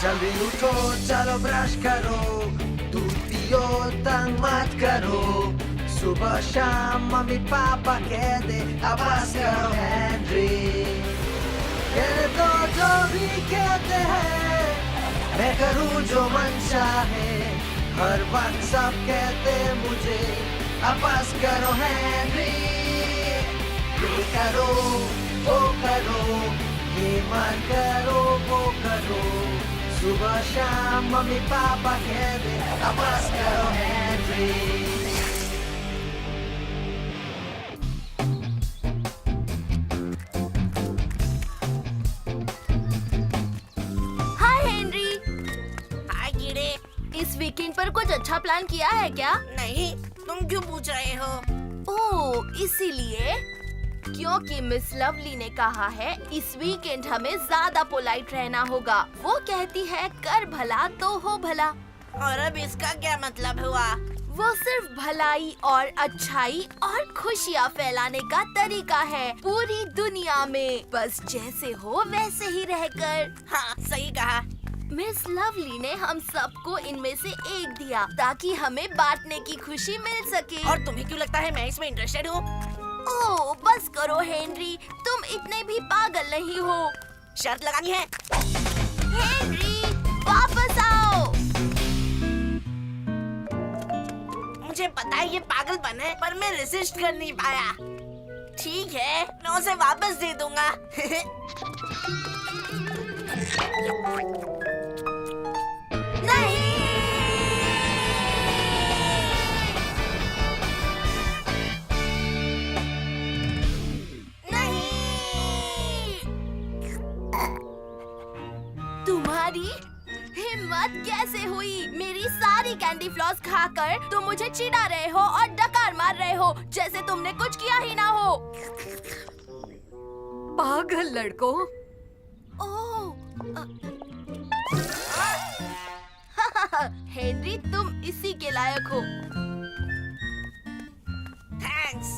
जल्दी उठो चलो ब्रश करो, दूध पियो तंग मत करो, सुबह शाम मम्मी पापा कह दे अब बस करो हेनरी। कहने दो जो भी कहते हैं, मैं करूँ जो मन चाहे, हर वक्त सब कहते मुझे अब बस करो हेनरी। ये करो वो करो, ये मत करो वो करो, सुबह शाम मम्मी पापा कह दे अब बस करो हेनरी। इस वीकेंड पर कुछ अच्छा प्लान किया है क्या? नहीं, तुम क्यों पूछ रहे हो? ओह, इसीलिए क्योंकि मिस लवली ने कहा है इस वीकेंड हमें ज्यादा पोलाइट रहना होगा। वो कहती है कर भला तो हो भला। और अब इसका क्या मतलब हुआ? वो सिर्फ भलाई और अच्छाई और खुशियाँ फैलाने का तरीका है पूरी दुनिया में, बस जैसे हो वैसे ही रहकर। हाँ, सही कहा। मिस लवली ने हम सबको इनमें से एक दिया ताकि हमें बांटने की खुशी मिल सके। और तुम्हें क्यों लगता है मैं इसमें इंटरेस्टेड हूँ? ओह, बस करो हेनरी, तुम इतने भी पागल नहीं हो। शर्त लगानी है? हेनरी, वापस आओ। मुझे पता है ये पागलपन है, पर मैं रेसिस्ट कर नहीं पाया। ठीक है, मैं उसे वापस दे दूंगा। नहीं! तुम्हारी हिम्मत कैसे हुई? मेरी सारी कैंडी फ्लॉस खाकर तुम मुझे चिढ़ा रहे हो और डकार मार रहे हो जैसे तुमने कुछ किया ही ना हो। पागल लड़कों। ओह, हेनरी, तुम इसी के लायक हो। थैंक्स।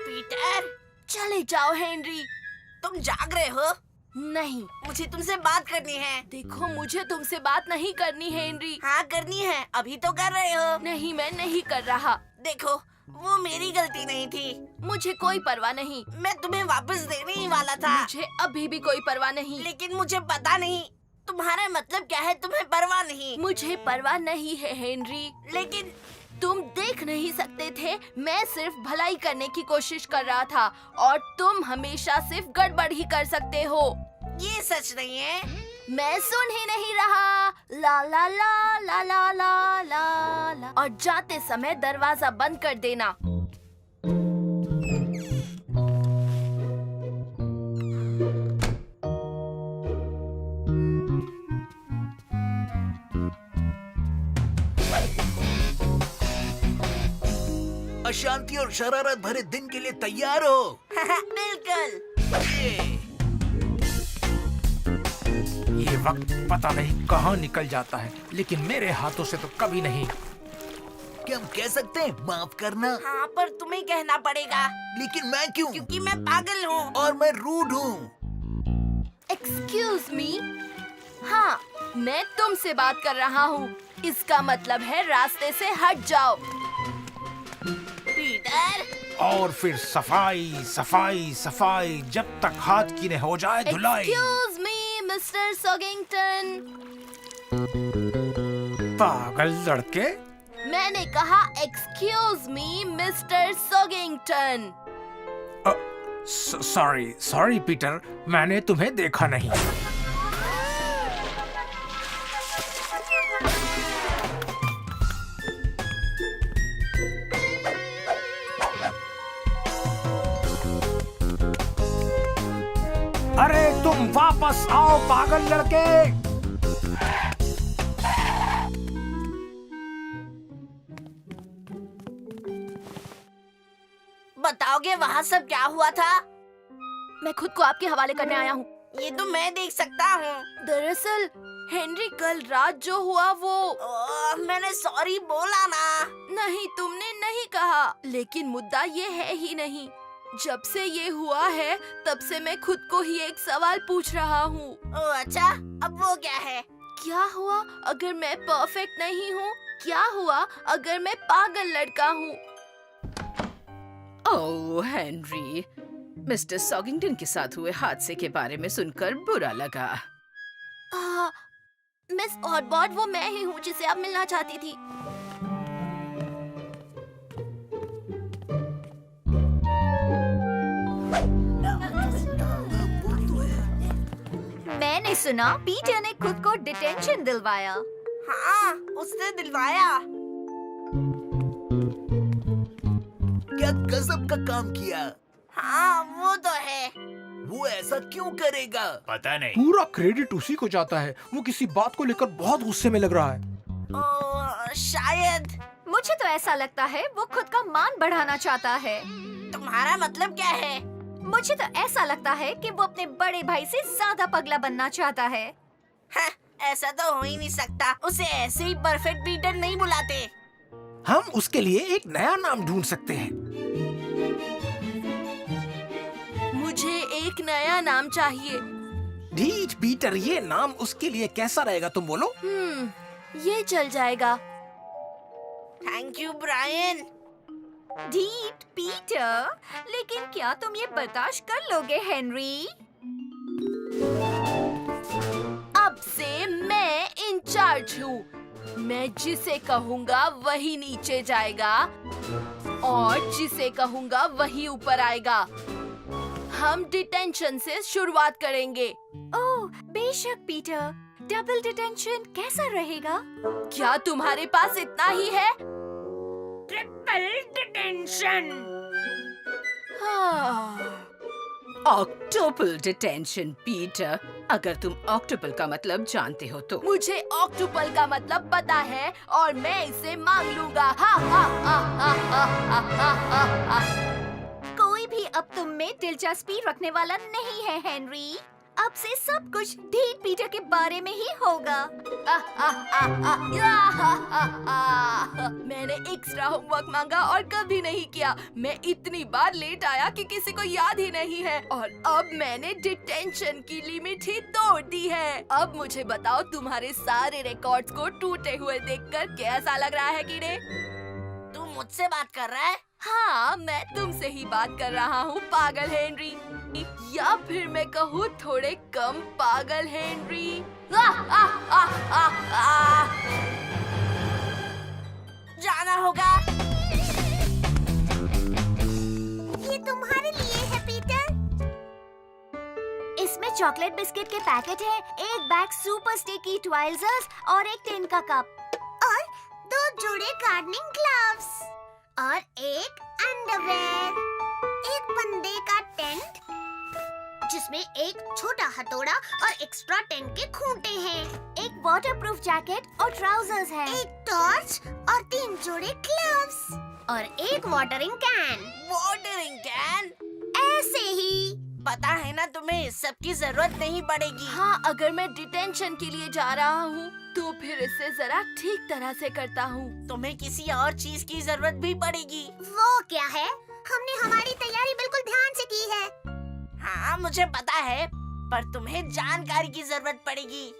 पीटर, चले जाओ हेनरी। तुम जाग रहे हो? नहीं, मुझे तुमसे बात करनी है। देखो मुझे तुमसे बात नहीं करनी हेनरी। हाँ, करनी है। अभी तो कर रहे हो। नहीं, मैं नहीं कर रहा। देखो, वो मेरी गलती नहीं थी। मुझे कोई परवाह नहीं। मैं तुम्हें वापस देने ही वाला था। मुझे अभी भी कोई परवाह नहीं। लेकिन मुझे पता नहीं तुम्हारा मतलब क्या है। तुम्हें परवाह नहीं? मुझे परवाह नहीं है हेनरी। लेकिन तुम देख नहीं सकते थे, मैं सिर्फ भलाई करने की कोशिश कर रहा था और तुम हमेशा सिर्फ गड़बड़ ही कर सकते हो। ये सच नहीं है। मैं सुन ही नहीं रहा। ला ला ला ला ला ला ला ला। और जाते समय दरवाजा बंद कर देना। अशांति और शरारत भरे दिन के लिए तैयार हो? बिल्कुल। ये वक्त पता नहीं कहाँ निकल जाता है, लेकिन मेरे हाथों से तो कभी नहीं। क्या हम कह सकते हैं माफ करना? हाँ, पर तुम्हें कहना पड़ेगा। लेकिन मैं क्यों? क्योंकि मैं पागल हूँ। और मैं रूड हूँ। Excuse me. हाँ, मैं तुमसे बात कर रहा हूँ। इसका मतलब है रास्ते से हट जाओ। पीटर, और फिर सफाई सफाई सफाई जब तक हाथ की न हो जाए धुलाई। Excuse me mister Soggington. पागल लड़के। मैंने कहा excuse me mister Soggington. Sorry Peter, मैंने तुम्हें देखा नहीं। अरे तुम वापस आओ पागल लड़के। बताओगे वहाँ सब क्या हुआ था? मैं खुद को आपके हवाले करने आया हूँ। ये तो मैं देख सकता हूँ। दरअसल हेनरी, कल रात जो हुआ वो मैंने सॉरी बोला ना। नहीं, तुमने नहीं कहा। लेकिन मुद्दा ये है ही नहीं। जब से ये हुआ है तब से मैं खुद को ही एक सवाल पूछ रहा हूँ। ओह अच्छा, अब वो क्या है? क्या हुआ अगर मैं परफेक्ट नहीं हूँ? क्या हुआ अगर मैं पागल लड़का हूँ? ओह हेनरी, मिस्टर सॉगिंगटन के साथ हुए हादसे के बारे में सुनकर बुरा लगा। मिस ऑटबॉट, वो मैं ही हूँ जिसे आप मिलना चाहती थी। मैंने सुना पीटर ने खुद को डिटेंशन दिलवाया। हाँ, उसने दिलवाया। क्या गजब का काम किया। हाँ, वो तो है। वो ऐसा क्यों करेगा? पता नहीं। पूरा क्रेडिट उसी को जाता है। वो किसी बात को लेकर बहुत गुस्से में लग रहा है। ओह, शायद। मुझे तो ऐसा लगता है वो खुद का मान बढ़ाना चाहता है। तुम्हारा मतलब क्या है? मुझे तो ऐसा लगता है कि वो अपने बड़े भाई से ज्यादा पगला बनना चाहता है। हाँ, ऐसा तो हो ही नहीं सकता। उसे ऐसे ही परफेक्ट पीटर नहीं बुलाते। हम उसके लिए एक नया नाम ढूंढ सकते हैं। मुझे एक नया नाम चाहिए। ढीठ पीटर, ये नाम उसके लिए कैसा रहेगा तुम बोलो? ये चल जाएगा। Thank you Brian. ढीठ पीटर, लेकिन क्या तुम ये बर्दाश्त कर लोगे हेनरी? अब से मैं इंचार्ज हूँ। मैं जिसे कहूँगा वही नीचे जाएगा और जिसे कहूँगा वही ऊपर आएगा। हम डिटेंशन से शुरुआत करेंगे। ओह बेशक पीटर, डबल डिटेंशन कैसा रहेगा? क्या तुम्हारे पास इतना ही है? Triple detention. Octopal detention Peter, अगर तुम ऑक्टोपल का मतलब जानते हो तो। मुझे ऑक्टोपल का मतलब पता है और मैं इसे मांग लूंगा। हा हा हा हा हा हा हा हा हा। कोई भी अब तुम में दिलचस्पी रखने वाला नहीं है हेनरी। अब से सब कुछ ढीठ पीटर के बारे में ही होगा। मैंने एक्स्ट्रा होमवर्क मांगा और कभी नहीं किया। मैं इतनी बार लेट आया कि किसी को याद ही नहीं है और अब मैंने डिटेंशन की लिमिट ही तोड़ दी है। अब मुझे बताओ, तुम्हारे सारे रिकॉर्ड्स को टूटे हुए देखकर कैसा लग रहा है कीड़े? तू मुझसे बात कर रहा है? हाँ, मैं तुमसे ही बात कर रहा हूँ पागल हेनरी, या फिर मैं कहूँ थोड़े कम पागल हेनरी। जाना होगा। ये तुम्हारे लिए है पीटर। इसमें चॉकलेट बिस्किट के पैकेट हैं, एक बैग सुपर स्टिकी ट्वाइल्जर्स और एक टिन का कप और 2 जोड़े गार्डनिंग ग्लव्स और एक अंडरवेयर, एक फंदे का टेंट जिसमें एक छोटा हथौड़ा और एक्स्ट्रा टेंट के खूंटे हैं, एक वाटरप्रूफ जैकेट और ट्राउजर्स हैं, एक टॉर्च और 3 जोड़े ग्लव्स और एक वाटरिंग कैन। Watering can? ऐसे ही। पता है ना तुम्हें, इस सब की जरूरत नहीं पड़ेगी। हाँ, अगर मैं डिटेंशन के लिए जा रहा हूँ तो फिर इसे जरा ठीक तरह से करता हूँ। तुम्हें किसी और चीज की जरूरत भी पड़ेगी। वो क्या है? हमने हमारी तैयारी बिल्कुल ध्यान से की है। हाँ मुझे पता है, पर तुम्हें जानकारी की जरूरत पड़ेगी।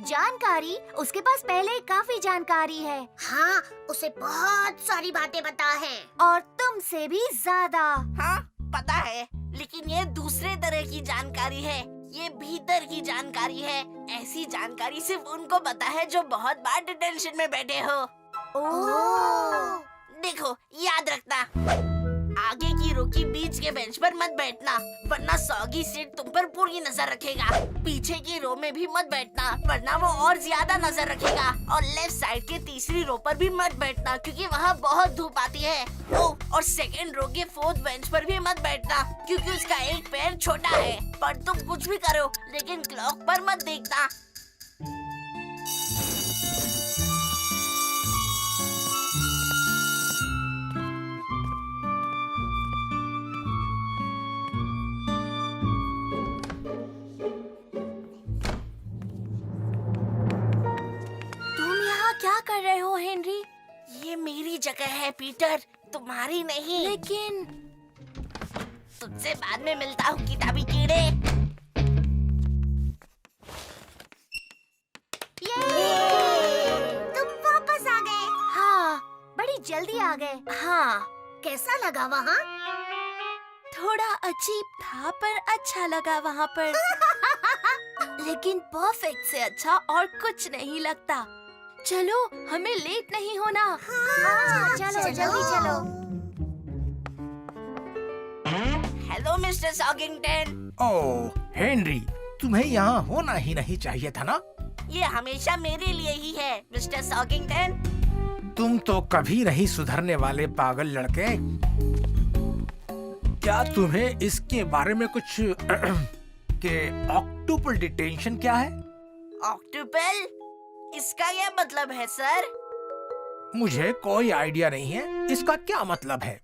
जानकारी? उसके पास पहले ही काफी जानकारी है। हाँ, उसे बहुत सारी बातें पता है और तुमसे भी ज्यादा। हाँ पता है, लेकिन ये दूसरे तरह की जानकारी है। ये भीतर की जानकारी है। ऐसी जानकारी सिर्फ उनको पता है जो बहुत बार डिटेंशन में बैठे हो। ओह। देखो, याद रखना, आगे की रो की बीच के बेंच पर मत बैठना, वरना सॉगी सीट तुम पर पूरी नजर रखेगा। पीछे की रो में भी मत बैठना, वरना वो और ज्यादा नजर रखेगा। और लेफ्ट साइड के तीसरी रो पर भी मत बैठना, क्योंकि वहाँ बहुत धूप आती है। और सेकंड रो के 4th बेंच पर भी मत बैठना, क्योंकि उसका एक पैर छोटा है। पर तुम कुछ भी करो, लेकिन क्लॉक पर मत देखना। क्या कर रहे हो हेनरी? ये मेरी जगह है पीटर, तुम्हारी नहीं। लेकिन तुझसे बाद में मिलता हूँ किताबी कीड़े। तुम वापस आ गए। हाँ, बड़ी जल्दी आ गए। हाँ, कैसा लगा वहाँ? थोड़ा अजीब था पर अच्छा लगा वहाँ पर। लेकिन परफेक्ट से अच्छा और कुछ नहीं लगता। चलो, हमें लेट नहीं होना। हाँ, चलो जल्दी चलो। Hello mister Soggington. Oh Henry, तुम्हें यहाँ होना ही नहीं चाहिए था ना। ये हमेशा मेरे लिए ही है मिस्टर सॉगिंगटन। तुम तो कभी नहीं सुधरने वाले पागल लड़के। क्या तुम्हें इसके बारे में कुछ कि ऑक्टोपल डिटेंशन क्या है? ऑक्टोपल? इसका क्या मतलब है सर? मुझे कोई आइडिया नहीं है इसका क्या मतलब है।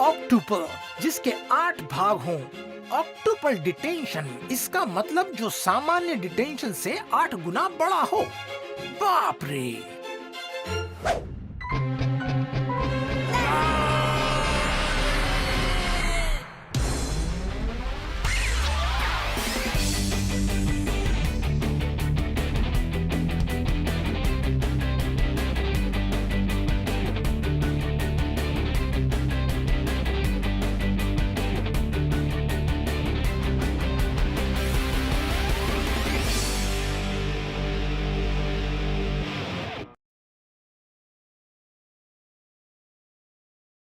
ऑक्टोपल जिसके 8 भाग हों, ऑक्टोपल डिटेंशन इसका मतलब जो सामान्य डिटेंशन से 8 गुना बड़ा हो। बाप रे!